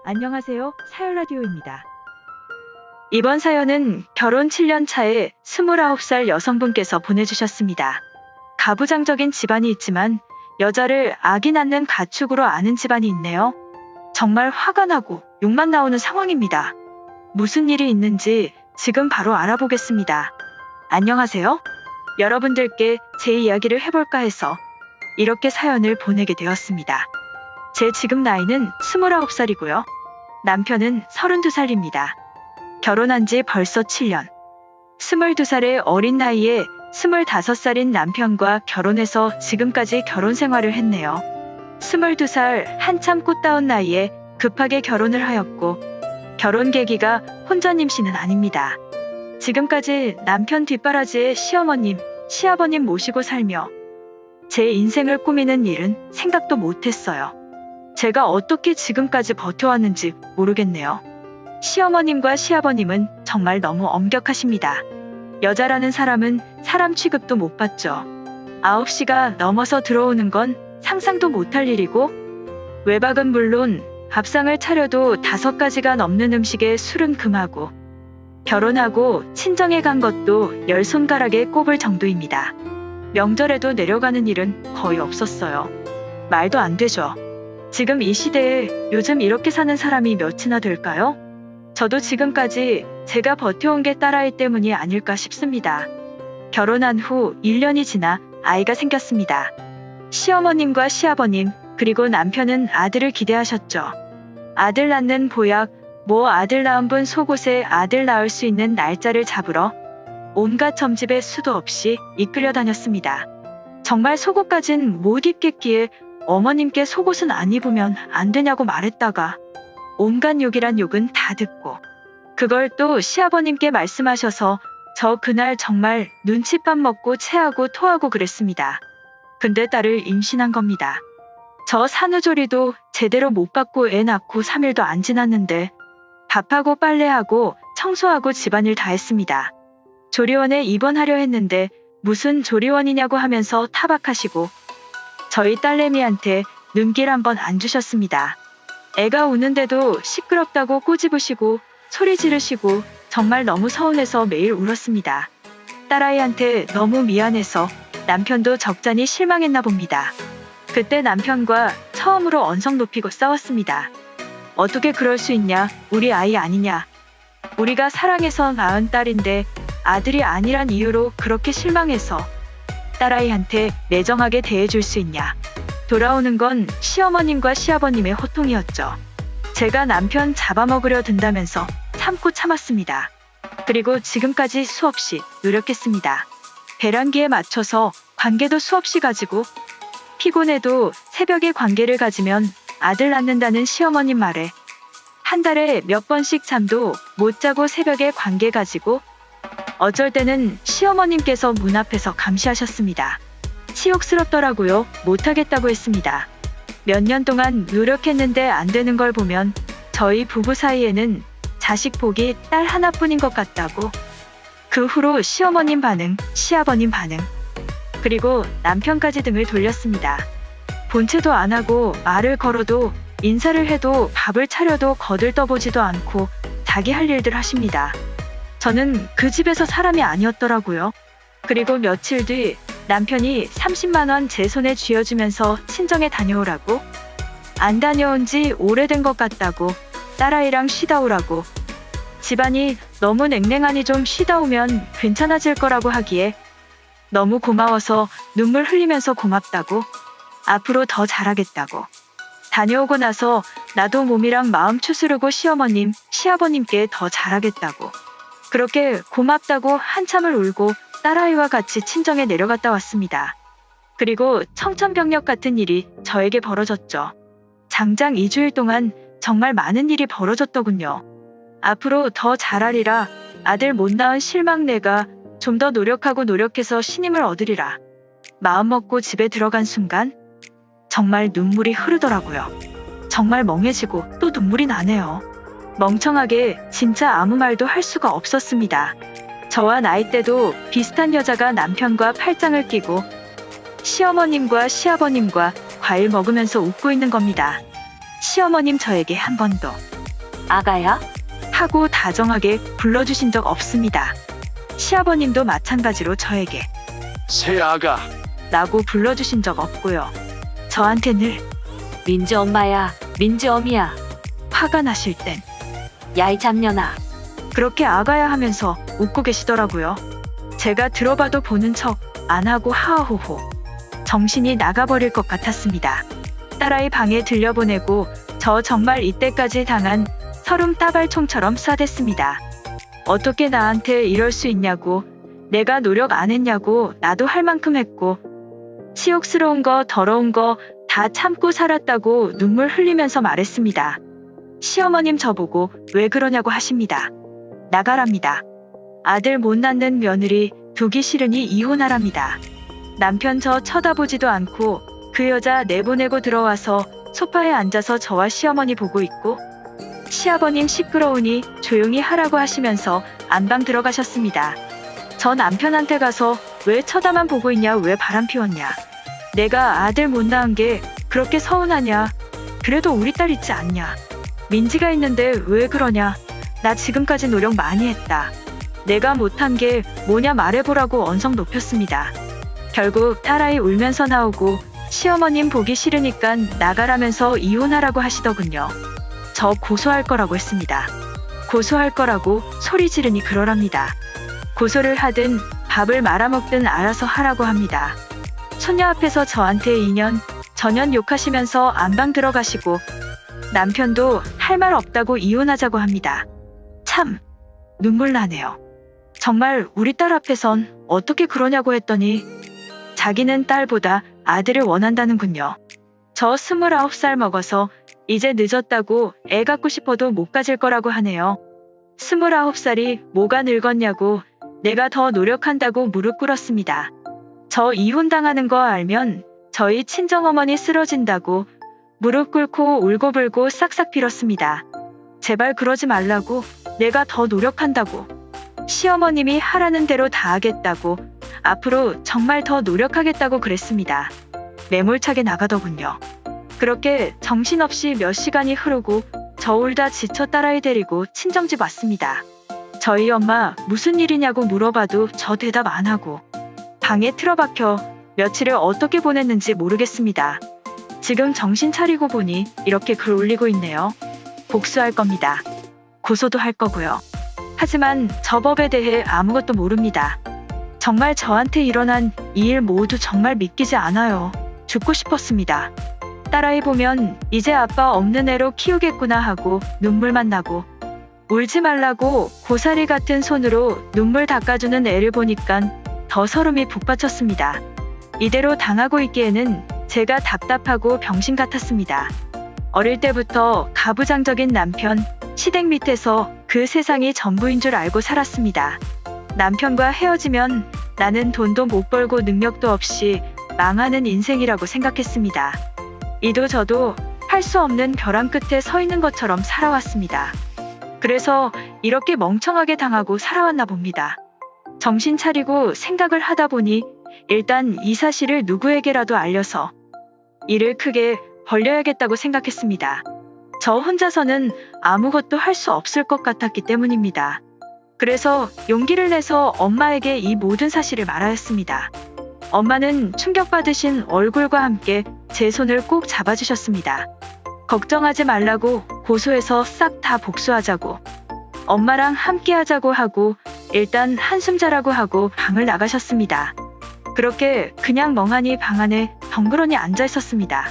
안녕하세요. 사연라디오입니다. 이번 사연은 결혼 7년 차에 29살 여성분께서 보내주셨습니다. 가부장적인 집안이 있지만 여자를 아기 낳는 가축으로 아는 집안이 있네요. 정말 화가 나고 욕만 나오는 상황입니다. 무슨 일이 있는지 지금 바로 알아보겠습니다. 안녕하세요. 여러분들께 제 이야기를 해볼까 해서 이렇게 사연을 보내게 되었습니다. 제 지금 나이는 29살이고요. 남편은 32살입니다. 결혼한 지 벌써 7년. 22살의 어린 나이에 25살인 남편과 결혼해서 지금까지 결혼 생활을 했네요. 22살 한참 꽃다운 나이에 급하게 결혼을 하였고 결혼 계기가 혼전 임신은 아닙니다. 지금까지 남편 뒷바라지에 시어머님, 시아버님 모시고 살며 제 인생을 꾸미는 일은 생각도 못했어요. 제가 어떻게 지금까지 버텨왔는지 모르겠네요. 시어머님과 시아버님은 정말 너무 엄격하십니다. 여자라는 사람은 사람 취급도 못 받죠. 9시가 넘어서 들어오는 건 상상도 못할 일이고 외박은 물론 밥상을 차려도 5가지가 넘는 음식에 술은 금하고 결혼하고 친정에 간 것도 10손가락에 꼽을 정도입니다. 명절에도 내려가는 일은 거의 없었어요. 말도 안 되죠. 지금 이 시대에 요즘 이렇게 사는 사람이 몇이나 될까요? 저도 지금까지 제가 버텨온 게 딸아이 때문이 아닐까 싶습니다. 결혼한 후 1년이 지나 아이가 생겼습니다. 시어머님과 시아버님 그리고 남편은 아들을 기대하셨죠. 아들 낳는 보약, 아들 낳은 분 속옷에 아들 낳을 수 있는 날짜를 잡으러 온갖 점집에 수도 없이 이끌려 다녔습니다. 정말 속옷까진 못 입겠기에 어머님께 속옷은 안 입으면 안 되냐고 말했다가 온갖 욕이란 욕은 다 듣고 그걸 또 시아버님께 말씀하셔서 저 그날 정말 눈칫밥 먹고 체하고 토하고 그랬습니다. 근데 딸을 임신한 겁니다. 저 산후조리도 제대로 못 받고 애 낳고 3일도 안 지났는데 밥하고 빨래하고 청소하고 집안일 다 했습니다. 조리원에 입원하려 했는데 무슨 조리원이냐고 하면서 타박하시고 저희 딸내미한테 눈길 한번 안 주셨습니다. 애가 우는데도 시끄럽다고 꼬집으시고 소리 지르시고 정말 너무 서운해서 매일 울었습니다. 딸아이한테 너무 미안해서 남편도 적잖이 실망했나 봅니다. 그때 남편과 처음으로 언성 높이고 싸웠습니다. 어떻게 그럴 수 있냐? 우리 아이 아니냐? 우리가 사랑해서 낳은 딸인데 아들이 아니란 이유로 그렇게 실망해서 딸아이한테 매정하게 대해줄 수 있냐? 돌아오는 건 시어머님과 시아버님의 호통이었죠. 제가 남편 잡아먹으려 든다면서 참고 참았습니다. 그리고 지금까지 수없이 노력했습니다. 배란기에 맞춰서 관계도 수없이 가지고 피곤해도 새벽에 관계를 가지면 아들 낳는다는 시어머님 말에 한 달에 몇 번씩 잠도 못 자고 새벽에 관계 가지고 어쩔 때는 시어머님께서 문 앞에서 감시하셨습니다. 치욕스럽더라고요. 못하겠다고 했습니다. 몇 년 동안 노력했는데 안 되는 걸 보면 저희 부부 사이에는 자식 복이 딸 하나뿐인 것 같다고. 그 후로 시어머님 반응, 시아버님 반응, 그리고 남편까지 등을 돌렸습니다. 본체도 안 하고 말을 걸어도 인사를 해도 밥을 차려도 거들떠보지도 않고 자기 할 일들 하십니다. 저는 그 집에서 사람이 아니었더라고요. 그리고 며칠 뒤 남편이 30만 원 제 손에 쥐어주면서 친정에 다녀오라고, 안 다녀온 지 오래된 것 같다고, 딸아이랑 쉬다 오라고, 집안이 너무 냉랭하니 좀 쉬다 오면 괜찮아질 거라고 하기에 너무 고마워서 눈물 흘리면서 고맙다고, 앞으로 더 잘하겠다고. 다녀오고 나서 나도 몸이랑 마음 추스르고 시어머님, 시아버님께 더 잘하겠다고. 그렇게 고맙다고 한참을 울고 딸아이와 같이 친정에 내려갔다 왔습니다. 그리고 청천벽력 같은 일이 저에게 벌어졌죠. 장장 2주일 동안 정말 많은 일이 벌어졌더군요. 앞으로 더 잘하리라. 아들 못 낳은 실망 내가 좀 더 노력하고 노력해서 신임을 얻으리라. 마음먹고 집에 들어간 순간 정말 눈물이 흐르더라고요. 정말 멍해지고 또 눈물이 나네요. 멍청하게 진짜 아무 말도 할 수가 없었습니다. 저와 나이대도 비슷한 여자가 남편과 팔짱을 끼고 시어머님과 시아버님과 과일 먹으면서 웃고 있는 겁니다. 시어머님 저에게 한 번도 아가야? 하고 다정하게 불러주신 적 없습니다. 시아버님도 마찬가지로 저에게 새아가. 라고 불러주신 적 없고요. 저한테 늘 민지 엄마야, 민지 어미야. 화가 나실 땐 야이 잡년아. 그렇게 아가야 하면서 웃고 계시더라고요. 제가 들어봐도 보는 척 안 하고 하하호호. 정신이 나가버릴 것 같았습니다. 딸아이 방에 들려보내고 저 정말 이때까지 당한 서름 따발총처럼 쏴댔습니다. 어떻게 나한테 이럴 수 있냐고, 내가 노력 안 했냐고, 나도 할 만큼 했고 치욕스러운 거 더러운 거 다 참고 살았다고 눈물 흘리면서 말했습니다. 시어머님 저보고 왜 그러냐고 하십니다. 나가랍니다. 아들 못 낳는 며느리 두기 싫으니 이혼하랍니다. 남편 저 쳐다보지도 않고 그 여자 내보내고 들어와서 소파에 앉아서 저와 시어머니 보고 있고 시아버님 시끄러우니 조용히 하라고 하시면서 안방 들어가셨습니다. 저 남편한테 가서 왜 쳐다만 보고 있냐, 왜 바람 피웠냐, 내가 아들 못 낳은 게 그렇게 서운하냐, 그래도 우리 딸 있지 않냐, 민지가 있는데 왜 그러냐, 나 지금까지 노력 많이 했다, 내가 못한 게 뭐냐 말해보라고 언성 높였습니다. 결국 딸아이 울면서 나오고 시어머님 보기 싫으니까 나가라면서 이혼하라고 하시더군요. 저 고소할 거라고 했습니다. 고소할 거라고 소리 지르니 그러랍니다. 고소를 하든 밥을 말아먹든 알아서 하라고 합니다. 손녀 앞에서 저한테 2년, 전년 욕하시면서 안방 들어가시고 남편도 할 말 없다고 이혼하자고 합니다. 참 눈물 나네요. 정말 우리 딸 앞에선 어떻게 그러냐고 했더니 자기는 딸보다 아들을 원한다는군요. 저 29살 먹어서 이제 늦었다고 애 갖고 싶어도 못 가질 거라고 하네요. 29살이 뭐가 늙었냐고, 내가 더 노력한다고 무릎 꿇었습니다. 저 이혼당하는 거 알면 저희 친정어머니 쓰러진다고 무릎 꿇고 울고불고 싹싹 빌었습니다. 제발 그러지 말라고, 내가 더 노력한다고, 시어머님이 하라는 대로 다 하겠다고, 앞으로 정말 더 노력하겠다고 그랬습니다. 매몰차게 나가더군요. 그렇게 정신없이 몇 시간이 흐르고 저 울다 지쳐 딸아이 데리고 친정집 왔습니다. 저희 엄마 무슨 일이냐고 물어봐도 저 대답 안 하고 방에 틀어박혀 며칠을 어떻게 보냈는지 모르겠습니다. 지금 정신 차리고 보니 이렇게 글 올리고 있네요. 복수할 겁니다. 고소도 할 거고요. 하지만 저 법에 대해 아무것도 모릅니다. 정말 저한테 일어난 이 일 모두 정말 믿기지 않아요. 죽고 싶었습니다. 딸아이 보면 이제 아빠 없는 애로 키우겠구나 하고 눈물만 나고, 울지 말라고 고사리 같은 손으로 눈물 닦아주는 애를 보니까 더 서름이 북받쳤습니다. 이대로 당하고 있기에는 제가 답답하고 병신 같았습니다. 어릴 때부터 가부장적인 남편, 시댁 밑에서 그 세상이 전부인 줄 알고 살았습니다. 남편과 헤어지면 나는 돈도 못 벌고 능력도 없이 망하는 인생이라고 생각했습니다. 이도 저도 할 수 없는 벼랑 끝에 서 있는 것처럼 살아왔습니다. 그래서 이렇게 멍청하게 당하고 살아왔나 봅니다. 정신 차리고 생각을 하다 보니 일단 이 사실을 누구에게라도 알려서 일을 크게 벌려야겠다고 생각했습니다. 저 혼자서는 아무것도 할 수 없을 것 같았기 때문입니다. 그래서 용기를 내서 엄마에게 이 모든 사실을 말하였습니다. 엄마는 충격받으신 얼굴과 함께 제 손을 꼭 잡아주셨습니다. 걱정하지 말라고, 고소해서 싹 다 복수하자고, 엄마랑 함께 하자고 하고 일단 한숨 자라고 하고 방을 나가셨습니다. 그렇게 그냥 멍하니 방 안에 덩그러니 앉아 있었습니다.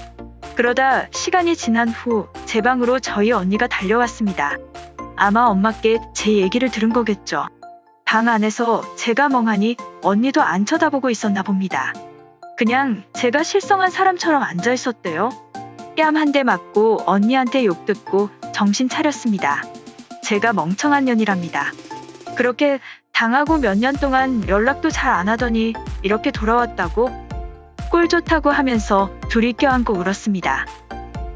그러다 시간이 지난 후 제 방으로 저희 언니가 달려왔습니다. 아마 엄마께 제 얘기를 들은 거겠죠. 방 안에서 제가 멍하니 언니도 안 쳐다보고 있었나 봅니다. 그냥 제가 실성한 사람처럼 앉아 있었대요. 뺨 한 대 맞고 언니한테 욕 듣고 정신 차렸습니다. 제가 멍청한 년이랍니다. 그렇게 당하고 몇 년 동안 연락도 잘 안 하더니 이렇게 돌아왔다고? 꼴 좋다고 하면서 둘이 껴안고 울었습니다.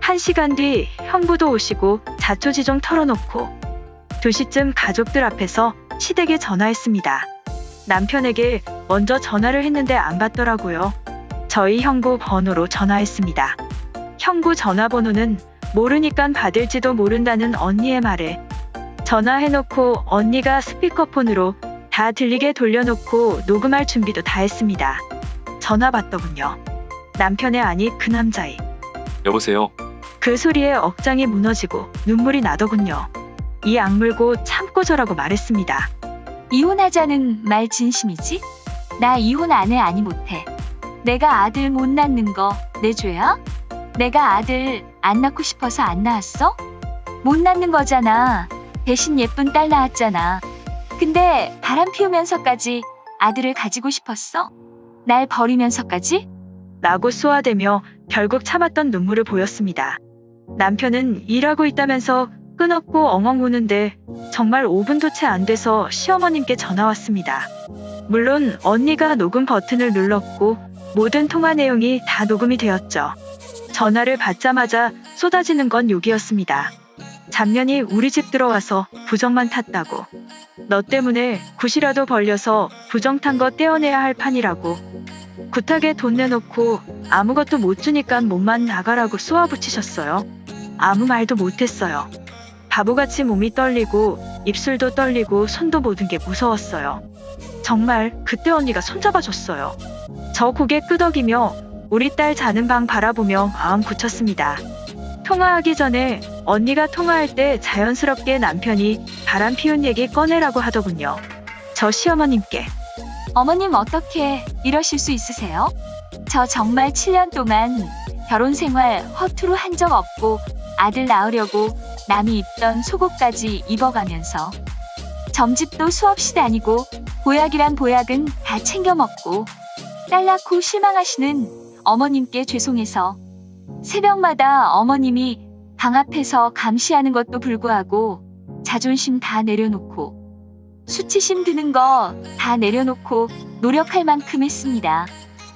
1시간 뒤 형부도 오시고 자초지종 털어놓고 2시쯤 가족들 앞에서 시댁에 전화했습니다. 남편에게 먼저 전화를 했는데 안 받더라고요. 저희 형부 번호로 전화했습니다. 형부 전화번호는 모르니깐 받을지도 모른다는 언니의 말에 전화해놓고 언니가 스피커폰으로 다 들리게 돌려놓고 녹음할 준비도 다 했습니다. 전화 받더군요. 남편의 아니 그 남자의 여보세요. 그 소리에 억장이 무너지고 눈물이 나더군요. 이 악물고 참고 저라고 말했습니다. 이혼하자는 말 진심이지? 나 이혼 안 해 아니 못해. 내가 아들 못 낳는 거 내 죄야? 내가 아들 안 낳고 싶어서 안 낳았어? 못 낳는 거잖아. 대신 예쁜 딸 낳았잖아. 근데 바람 피우면서까지 아들을 가지고 싶었어? 날 버리면서까지? 라고 쏘아대며 결국 참았던 눈물을 보였습니다. 남편은 일하고 있다면서 끊었고 엉엉 우는데 정말 5분도 채 안 돼서 시어머님께 전화 왔습니다. 물론 언니가 녹음 버튼을 눌렀고 모든 통화 내용이 다 녹음이 되었죠. 전화를 받자마자 쏟아지는 건 욕이었습니다. 잡년이 우리 집 들어와서 부정만 탔다고. 너 때문에 굿이라도 벌려서 부정 탄 거 떼어내야 할 판이라고. 굿하게 돈 내놓고 아무것도 못 주니까 몸만 나가라고 쏘아붙이셨어요. 아무 말도 못했어요. 바보같이 몸이 떨리고 입술도 떨리고 손도 모든 게 무서웠어요. 정말 그때 언니가 손잡아줬어요. 저 고개 끄덕이며 우리 딸 자는 방 바라보며 마음 굳혔습니다. 통화하기 전에 언니가 통화할 때 자연스럽게 남편이 바람 피운 얘기 꺼내라고 하더군요. 저 시어머님께 어머님 어떻게 이러실 수 있으세요? 저 정말 7년 동안 결혼 생활 허투루 한 적 없고 아들 낳으려고 남이 입던 속옷까지 입어가면서 점집도 수없이 다니고 보약이란 보약은 다 챙겨 먹고 딸 낳고 실망하시는 어머님께 죄송해서 새벽마다 어머님이 방 앞에서 감시하는 것도 불구하고 자존심 다 내려놓고 수치심 드는 거 다 내려놓고 노력할 만큼 했습니다.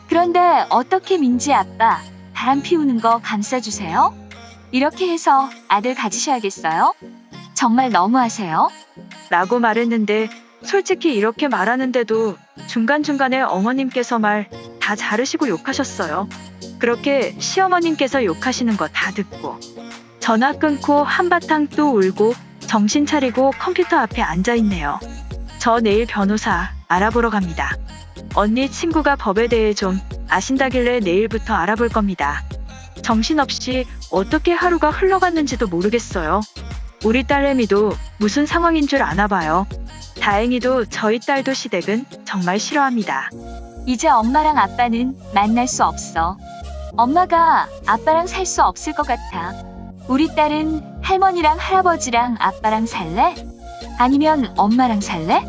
그런데 어떻게 민지 아빠 바람 피우는 거 감싸주세요? 이렇게 해서 아들 가지셔야겠어요? 정말 너무하세요? 라고 말했는데 솔직히 이렇게 말하는데도 중간중간에 어머님께서 말 다 자르시고 욕하셨어요. 그렇게 시어머님께서 욕하시는 거 다 듣고 전화 끊고 한바탕 또 울고 정신 차리고 컴퓨터 앞에 앉아있네요. 저 내일 변호사 알아보러 갑니다. 언니 친구가 법에 대해 좀 아신다길래 내일부터 알아볼 겁니다. 정신없이 어떻게 하루가 흘러갔는지도 모르겠어요. 우리 딸내미도 무슨 상황인 줄 아나 봐요. 다행히도 저희 딸도 시댁은 정말 싫어합니다. 이제 엄마랑 아빠는 만날 수 없어. 엄마가 아빠랑 살 수 없을 것 같아. 우리 딸은 할머니랑 할아버지랑 아빠랑 살래? 아니면 엄마랑 살래?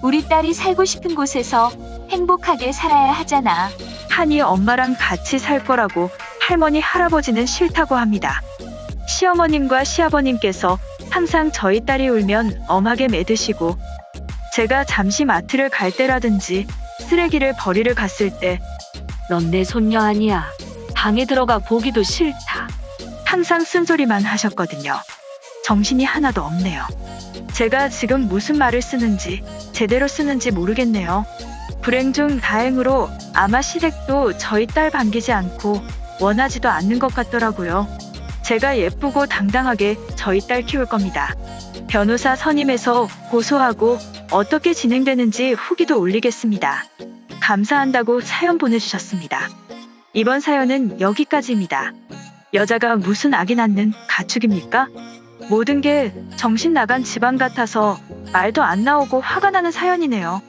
우리 딸이 살고 싶은 곳에서 행복하게 살아야 하잖아. 하니 엄마랑 같이 살 거라고 할머니 할아버지는 싫다고 합니다. 시어머님과 시아버님께서 항상 저희 딸이 울면 엄하게 매드시고 제가 잠시 마트를 갈 때라든지 쓰레기를 버리러 갔을 때 넌 내 손녀 아니야. 방에 들어가 보기도 싫다. 항상 쓴소리만 하셨거든요. 정신이 하나도 없네요. 제가 지금 무슨 말을 쓰는지 제대로 쓰는지 모르겠네요. 불행 중 다행으로 아마 시댁도 저희 딸 반기지 않고 원하지도 않는 것 같더라고요. 제가 예쁘고 당당하게 저희 딸 키울 겁니다. 변호사 선임해서 고소하고 어떻게 진행되는지 후기도 올리겠습니다. 감사한다고 사연 보내주셨습니다. 이번 사연은 여기까지입니다. 여자가 무슨 악이 낳는 가축입니까? 모든 게 정신 나간 집안 같아서 말도 안 나오고 화가 나는 사연이네요.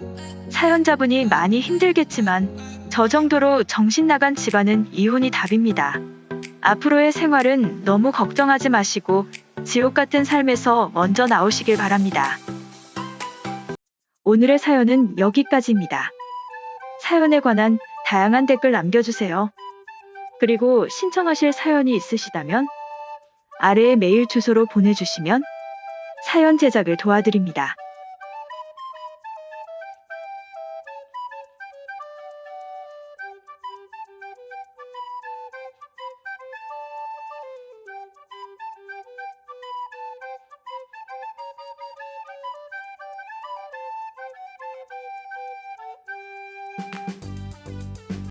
사연자분이 많이 힘들겠지만 저 정도로 정신 나간 집안은 이혼이 답입니다. 앞으로의 생활은 너무 걱정하지 마시고 지옥 같은 삶에서 먼저 나오시길 바랍니다. 오늘의 사연은 여기까지입니다. 사연에 관한 다양한 댓글 남겨주세요. 그리고 신청하실 사연이 있으시다면 아래의 메일 주소로 보내주시면 사연 제작을 도와드립니다.